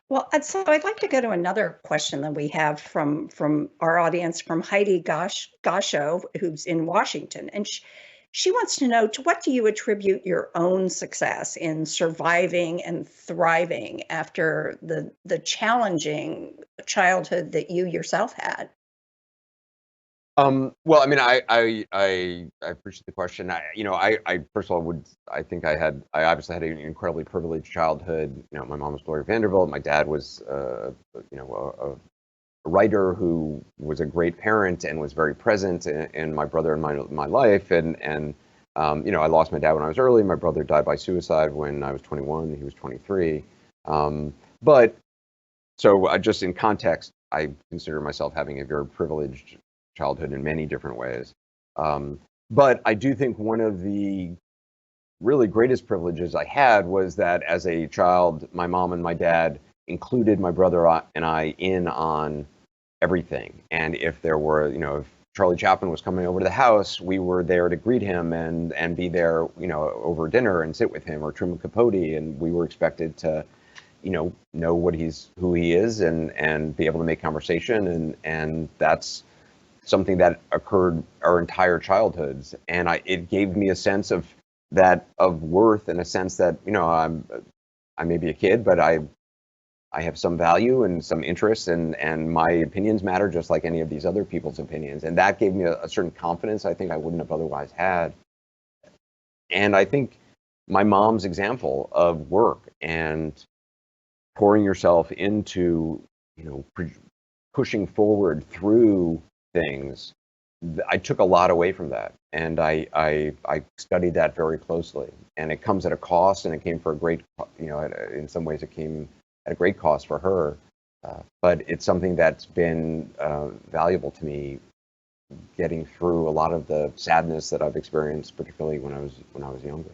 Well, so I'd like to go to another question that we have from our audience, from Heidi Gasho, who's in Washington, and she wants to know, to what do you attribute your own success in surviving and thriving after the challenging childhood that you yourself had? Well, I mean, I appreciate the question. I first of all I think I obviously had an incredibly privileged childhood. My mom was Gloria Vanderbilt. My dad was, a writer who was a great parent and was very present in my brother and my life. And I lost my dad when I was early. My brother died by suicide when I was 21. He was 23. But just in context, I consider myself having a very privileged childhood in many different ways. But I do think one of the really greatest privileges I had was that as a child, my mom and my dad included my brother and I in on everything. And if there were, if Charlie Chaplin was coming over to the house, we were there to greet him and be there, over dinner and sit with him, or Truman Capote, and we were expected to, know who he is, and be able to make conversation, and that's something that occurred our entire childhoods, and it gave me a sense of worth, and a sense that, I may be a kid, but I have some value and some interests, and my opinions matter just like any of these other people's opinions, and that gave me a certain confidence I think I wouldn't have otherwise had. And I think my mom's example of work and pouring yourself into, pushing forward through things, I took a lot away from that, and I studied that very closely. And it comes at a cost, and it came for a great, in some ways it came at a great cost for her. But it's something that's been valuable to me, getting through a lot of the sadness that I've experienced, particularly when I was younger.